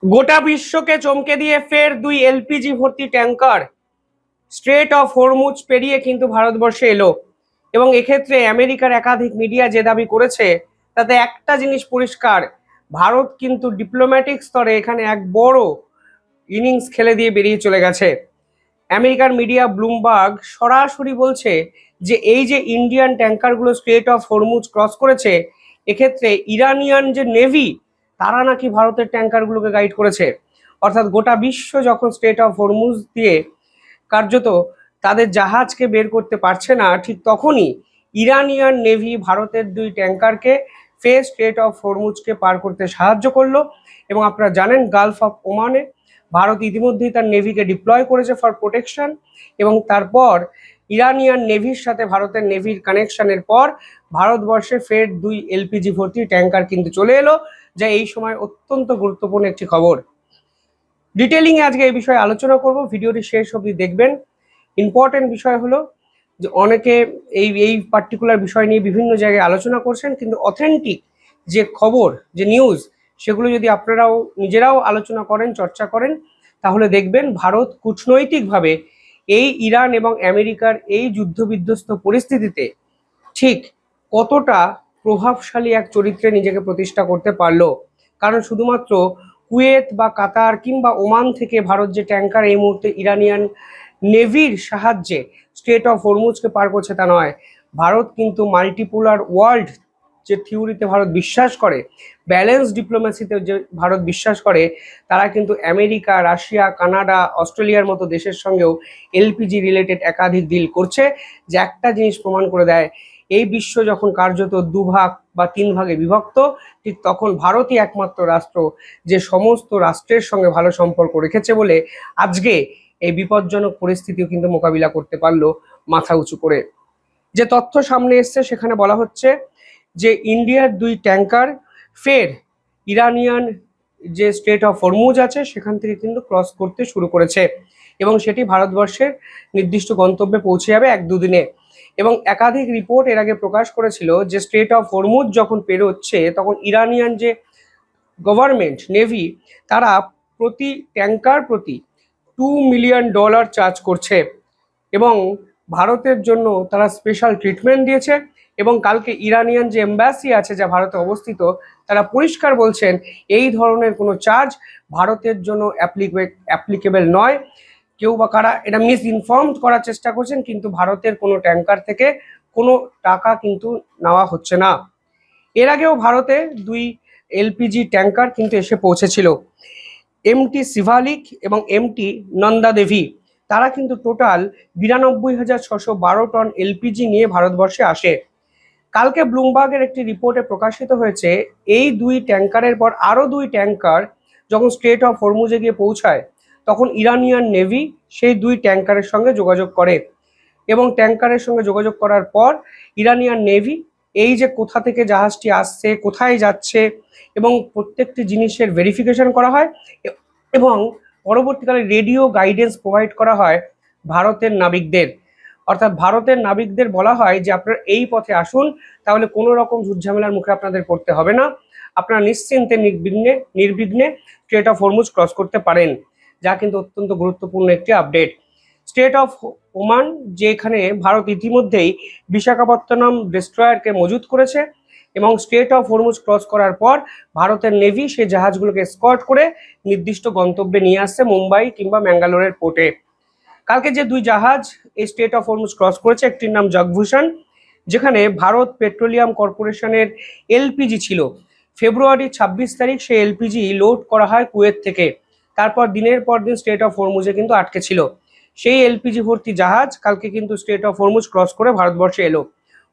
গোটা বিশ্বকে চমকে দিয়ে ফের দুই এলপিজি ভর্তি ট্যাঙ্কার স্ট্রেট অফ হরমুজ পেরিয়ে কিন্তু ভারতবর্ষে এলো। এবং এক্ষেত্রে আমেরিকার একাধিক মিডিয়া যে দাবি করেছে তাতে একটা জিনিস পরিষ্কার, ভারত কিন্তু ডিপ্লোম্যাটিক স্তরে এখানে এক বড় ইনিংস খেলে দিয়ে বেরিয়ে চলে গেছে। আমেরিকার মিডিয়া ব্লুমবার্গ সরাসরি বলছে যে এই যে ইন্ডিয়ান ট্যাঙ্কারগুলো স্ট্রেট অফ হরমুজ ক্রস করেছে, এক্ষেত্রে ইরানিয়ান যে নেভি তারা নাকি ভারতের ট্যাঙ্কারগুলোকে গাইড করেছে। অর্থাৎ গোটা বিশ্ব যখন স্ট্রেট অফ হরমুজ দিয়ে কার্যত তাদের জাহাজকে বের করতে পারছে না, ঠিক তখনই ইরানিয়ান নেভি ভারতের দুই ট্যাঙ্কারকে ফের স্ট্রেট অফ হরমুজকে পার করতে সাহায্য করলো। এবং আপনারা জানেন গালফ অফ ওমানে ভারত ইতিমধ্যেই তার নেভিকে ডিপ্লয় করেছে ফর প্রোটেকশন। এবং তারপর ইরানিয়ান নেভির সাথে ভারতের নেভির কানেকশনের পর ভারতবর্ষে ফের দুই এলপিজি ভর্তি ট্যাঙ্কার কিন্তু চলে এলো, যা এই সময় অত্যন্ত গুরুত্বপূর্ণ একটি খবর। ডিটেলিং আজকে এই বিষয়ে আলোচনা করব, ভিডিওটি শেষ অবধি দেখবেন। ইম্পর্টেন্ট বিষয় হলো যে অনেকে এই এই পার্টিকুলার বিষয় নিয়ে বিভিন্ন জায়গায় আলোচনা করছেন, কিন্তু অথেন্টিক যে খবর, যে নিউজ, সেগুলো যদি আপনারাও নিজেরাও আলোচনা করেন, চর্চা করেন, তাহলে দেখবেন ভারত কূটনৈতিকভাবে এই ইরান এবং আমেরিকার এই যুদ্ধবিধ্বস্ত পরিস্থিতিতে ঠিক কতটা প্রভাবশালী এক চরিত্রে নিজেকে প্রতিষ্ঠা করতে পারলো। কারণ শুধুমাত্র কুয়েত বা কাতার কিংবা ওমান থেকে ভারত যে ট্যাঙ্কার এই মুহূর্তে ইরানিয়ান নেভির সাহায্যে স্ট্রেট অফ হরমুজকে পার করছে তা নয়, ভারত কিন্তু মাল্টিপোলার ওয়ার্ল্ড যে থিওরিতে ভারত বিশ্বাস করে, ব্যালেন্স ডিপ্লোমেসিতে যে ভারত বিশ্বাস করে, তারা কিন্তু আমেরিকা, রাশিয়া, কানাডা, অস্ট্রেলিয়ার মতো দেশের সঙ্গেও এলপিজি রিলেটেড একাধিক ডিল করছে, যে একটা জিনিস প্রমাণ করে দেয়, এই বিশ্ব যখন কার্যত দুভাগ বা তিন ভাগে বিভক্ত, ঠিক তখন ভারতই একমাত্র রাষ্ট্র যে সমস্ত রাষ্ট্রের সঙ্গে ভালো সম্পর্ক রেখেছে বলে আজকে এই বিপজ্জনক পরিস্থিতিও কিন্তু মোকাবিলা করতে পারলো মাথা উঁচু করে। যে তথ্য সামনে এসছে সেখানে বলা হচ্ছে যে ইন্ডিয়ার দুই ট্যাঙ্কার ফের ইরানিয়ান যে স্ট্রেট অফ হরমুজ আছে সেখান থেকে কিন্তু ক্রস করতে শুরু করেছে, এবং সেটি ভারতবর্ষের নির্দিষ্ট গন্তব্যে পৌঁছে যাবে এক দুদিনে। এবং একাধিক রিপোর্ট এর আগে প্রকাশ করেছিল যে স্ট্রেট অফ হরমুজ যখন পেরোচ্ছে তখন ইরানিয়ান যে গভর্নমেন্ট নেভি তারা প্রতি ট্যাঙ্কার প্রতি $2 মিলিয়ন চার্জ করছে, এবং ভারতের জন্য তারা স্পেশাল ট্রিটমেন্ট দিয়েছে। এবং কালকে ইরানিয়ান যে এম্বাসি আছে যা ভারতে অবস্থিত, তারা পরিষ্কার বলছেন এই ধরনের কোনো চার্জ ভারতের জন্য অ্যাপ্লিকেবল নয়। কেউ বা কারা এটা মিস ইনফর্মড করার চেষ্টা করছেন, কিন্তু ভারতের কোনো ট্যাঙ্কার থেকে কোনো টাকা কিন্তু নেওয়া হচ্ছে না। এর আগেও ভারতে দুই এলপিজি ট্যাঙ্কার কিন্তু এসে পৌঁছেছিল, এমটি শিভালিক এবং এমটি নন্দা দেবী। তারা কিন্তু টোটাল 92,612 টন এলপিজি নিয়ে ভারতবর্ষে আসে। কালকে ব্লুমবার্গের একটি রিপোর্টে প্রকাশিত হয়েছে এই দুই ট্যাঙ্কারের পর আরও দুই ট্যাঙ্কার যখন স্ট্রেট অফ হরমুজে গিয়ে পৌঁছায় তখন ইরানিয়ান নেভি সেই দুই ট্যাঙ্কারের সঙ্গে যোগাযোগ করে, এবং ট্যাঙ্কারের সঙ্গে যোগাযোগ করার পর ইরানিয়ান নেভি এই যে কোথা থেকে জাহাজটি আসছে, কোথায় যাচ্ছে, এবং প্রত্যেকটি জিনিসের ভেরিফিকেশন করা হয়, এবং পরবর্তীকালে রেডিও গাইডেন্স প্রোভাইড করা হয় ভারতের নাবিকদের। অর্থাৎ ভারতের নাবিকদের বলা হয় যে আপনারা এই পথে আসুন, তাহলে কোনো রকম ঝুটঝামেলার মুখে আপনাদের পড়তে হবে না, আপনারা নিশ্চিন্তে নির্বিঘ্নে স্ট্রেট অফ হরমুজ ক্রস করতে পারেন, যা কিন্তু অত্যন্ত গুরুত্বপূর্ণ একটি আপডেট। স্টেট অফ ওমান, যেখানে ভারত ইতিমধ্যেই বিশাখাপত্তনম ডেস্ট্রয়ারকে মজুত করেছে, এবং স্ট্রেট অফ হরমুজ ক্রস করার পর ভারতের নেভি সেই জাহাজগুলোকে স্কট করে নির্দিষ্ট গন্তব্যে নিয়ে আসছে মুম্বাই কিংবা ম্যাঙ্গালোরের পোর্টে। কালকে যে দুই জাহাজ এই স্ট্রেট অফ হরমুজ ক্রস করেছে, একটির নাম জগভূষণ, যেখানে ভারত পেট্রোলিয়াম কর্পোরেশনের এলপিজি ছিল। ফেব্রুয়ারি 26 তারিখ সেই এলপিজি লোড করা হয় কুয়েত থেকে, তারপর দিনের পর দিন স্ট্রেট অফ হরমুজে কিন্তু আটকে ছিল। সেই এলপিজি ভর্তি জাহাজ কালকে কিন্তু স্ট্রেট অফ হরমুজ ক্রস করে ভারতবর্ষে এলো।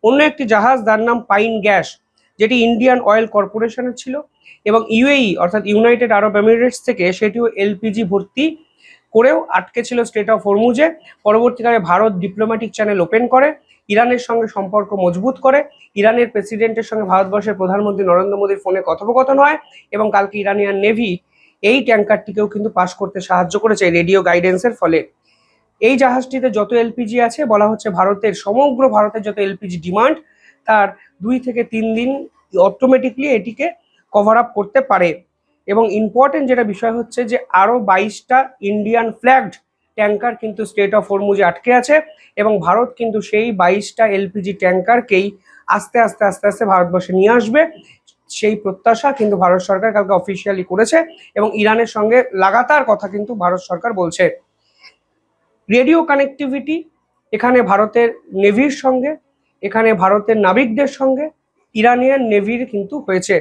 অন্য একটি জাহাজ, তার নাম পাইন গ্যাস, যেটি ইন্ডিয়ান অয়েল কর্পোরেশনের ছিল, এবং ইউএই অর্থাৎ ইউনাইটেড আরব এমিরেটস থেকে সেটিও এলপিজি ভর্তি করেও আটকে ছিল স্ট্রেট অফ হরমুজে। পরবর্তীকালে ভারত ডিপ্লোম্যাটিক চ্যানেল ওপেন করে ইরানের সঙ্গে সম্পর্ক মজবুত করে, ইরানের প্রেসিডেন্টের সঙ্গে ভারতবর্ষের প্রধানমন্ত্রী নরেন্দ্র মোদীর ফোনে কথোপকথন হয়, এবং কালকে ইরানিয়ান নেভি এই ট্যাঙ্কারটিকেও কিন্তু পাস করতে সাহায্য করেছে রেডিও গাইডেন্সের ফলে। এই জাহাজটিতে যত এলপিজি আছে বলা হচ্ছে সমগ্র ভারতের যত এলপিজি ডিমান্ড তার 2 থেকে 3 দিন অটোমেটিকলি এটিকে কভার আপ করতে পারে। এবং ইম্পর্টেন্ট যেটা বিষয় হচ্ছে যে আরও 22টা ইন্ডিয়ান ফ্ল্যাগড ট্যাঙ্কার কিন্তু স্ট্রেট অফ হরমুজে আটকে আছে এবং ভারত কিন্তু সেই 22টা এলপিজি ট্যাঙ্কারকেই আস্তে আস্তে আস্তে আস্তে ভারতবর্ষে নিয়ে আসবে, সেই প্রত্যাশা কিন্তু ভারত সরকার কালকে অফিসিয়ালি করেছে এবং ইরানের সঙ্গে লাগাতার কথা কিন্তু ভারত সরকার বলছে। রেডিও কানেক্টিভিটি এখানে ভারতের নেভির সঙ্গে, এখানে ভারতের নাবিকদের সঙ্গে ইরানিয়ান নেভির কিন্তু হয়েছে,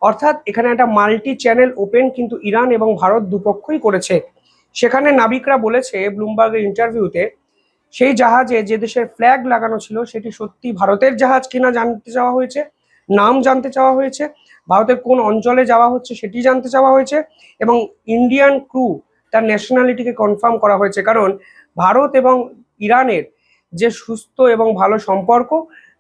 অর্থাৎ এখানে একটা মাল্টি চ্যানেল ওপেন কিন্তু ইরান এবং ভারত দুপক্ষই করেছে। সেখানে নাবিকরা বলেছে ব্লুমবার্গের ইন্টারভিউতে সেই জাহাজে যে দেশের ফ্ল্যাগ লাগানো ছিল সেটি সত্যি ভারতের জাহাজ কিনা জানতে চাওয়া হয়েছে, নাম জানতে চাওয়া হয়েছে, ভারতের কোন অঞ্চলে যাওয়া হচ্ছে সেটি জানতে চাওয়া হয়েছে এবং ইন্ডিয়ান ক্রু তার ন্যাশনালিটিকে কনফার্ম করা হয়েছে। কারণ ভারত এবং ইরানের যে সুস্থ এবং ভালো সম্পর্ক,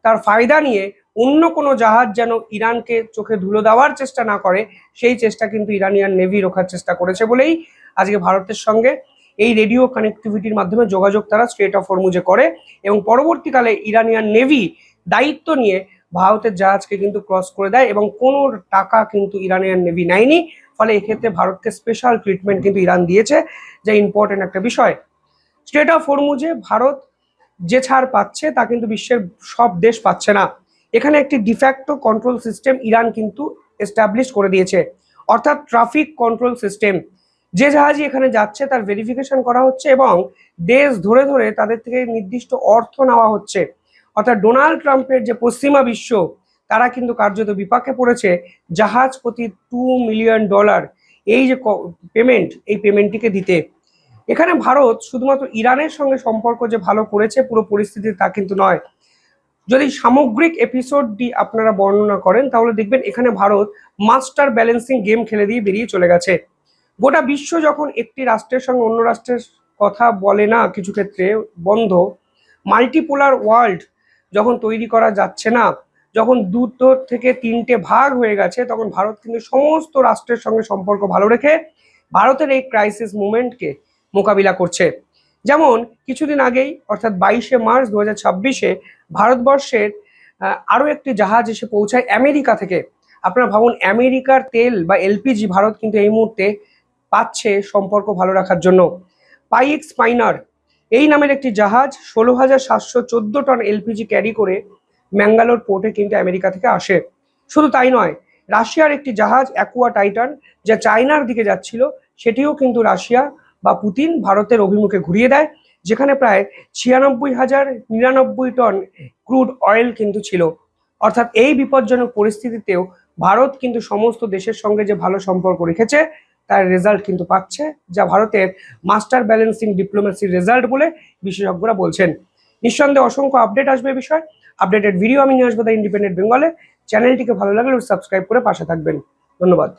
তার ফায়দা নিয়ে অন্য কোনো জাহাজ যেন ইরানকে চোখে ধুলো দেওয়ার চেষ্টা না করে, সেই চেষ্টা কিন্তু ইরানিয়ান নেভি রোখার চেষ্টা করেছে বলেই আজকে ভারতের সঙ্গে এই রেডিও কানেক্টিভিটির মাধ্যমে যোগাযোগ তারা স্ট্রেট অফ হরমুজে করে এবং পরবর্তীকালে ইরানিয়ান নেভি দায়িত্ব নিয়ে ভারতের জাহাজকে কিন্তু ক্রস করে দেয় এবং কোনো টাকা কিন্তু ইরানিয়ান নেভি নেয়নি। ফলে এক্ষেত্রে ভারতকে স্পেশাল ট্রিটমেন্ট কিন্তু ইরান দিয়েছে, যা ইম্পর্টেন্ট একটা বিষয়। স্ট্রেট অফ হরমুজে ভারত যে ছাড় পাচ্ছে তা কিন্তু বিশ্বের সব দেশ পাচ্ছে না। এখানে একটি ডিফ্যাক্টো কন্ট্রোল সিস্টেম ইরান কিন্তু এস্টাবলিশ করে দিয়েছে, অর্থাৎ ট্রাফিক কন্ট্রোল সিস্টেম। যে জাহাজই এখানে যাচ্ছে তার ভেরিফিকেশন করা হচ্ছে এবং দেশ ধরে ধরে তাদের থেকে নির্দিষ্ট অর্থ নেওয়া হচ্ছে। অর্থাৎ ডোনাল্ড ট্রাম্পের যে পশ্চিমা বিশ্ব, তারা কিন্তু কার্যত বিপাকে পড়েছে জাহাজ প্রতি $2 মিলিয়ন এই যে পেমেন্ট, এই পেমেন্টটিকে দিতে। এখানে ভারত শুধুমাত্র ইরানের সঙ্গে সম্পর্ক যে ভালো করেছে পুরো পরিস্থিতি তা কিন্তু নয়। যদি সামগ্রিক এপিসোডটি আপনারা বর্ণনা করেন তাহলে দেখবেন এখানে ভারত মাস্টার ব্যালেন্সিং গেম খেলে দিয়ে বেরিয়ে চলে গেছে। গোটা বিশ্ব যখন একটি রাষ্ট্রের সঙ্গে অন্য রাষ্ট্রের কথা বলে না, কিছু ক্ষেত্রে বন্ধ, মাল্টিপোলার ওয়ার্ল্ড যখন তৈরি করা যাচ্ছে না, যখন দুটো থেকে তিনটে ভাগ হয়ে গেছে, তখন ভারত কিন্তু সমস্ত রাষ্ট্রের সঙ্গে সম্পর্ক ভালো রেখে ভারতের এই ক্রাইসিস মুভমেন্টকে মোকাবিলা করছে। যেমন কিছুদিন আগেই অর্থাৎ 22শে মার্চ 2026-এ ভারতবর্ষের আরও একটি জাহাজ এসে পৌঁছায় আমেরিকা থেকে। আপনারা ভাবুন, আমেরিকার তেল বা এলপিজি ভারত কিন্তু এই মুহূর্তে পাচ্ছে সম্পর্ক ভালো রাখার জন্য। পাইক্স মাইনার এই নামের একটি জাহাজ 16,714 টন এলপিজি ক্যারি করে ম্যাঙ্গালোর পোর্টে কিন্তু আমেরিকা থেকে আসে। শুধু তাই নয়, রাশিয়ার একটি জাহাজ অ্যাকুয়া টাইটান যা চায়নার দিকে যাচ্ছিল, সেটিও কিন্তু রাশিয়া বা পুতিন ভারতের অভিমুখে ঘুরিয়ে দেয়, যেখানে প্রায় 96,099 টন ক্রুড অয়েল কিন্তু ছিল। অর্থাৎ এই বিপজ্জনক পরিস্থিতিতেও ভারত কিন্তু সমস্ত দেশের সঙ্গে যে ভালো সম্পর্ক রেখেছে তার রেজাল্ট কিন্তু পাচ্ছে, যা ভারতের মাস্টার ব্যালেন্সিং ডিপ্লোমেসির রেজাল্ট বলে বিশেষজ্ঞরা বলছেন। নিঃসন্দেহে অসংখ্য আপডেট আসবে এই বিষয়ে। আপডেটেড ভিডিও আমি নিয়ে আসবো দ্য ইন্ডিপেন্ডেন্ট বেঙ্গলে। চ্যানেলটিকে ভালো লাগলে সাবস্ক্রাইব করে পাশে থাকবেন। ধন্যবাদ।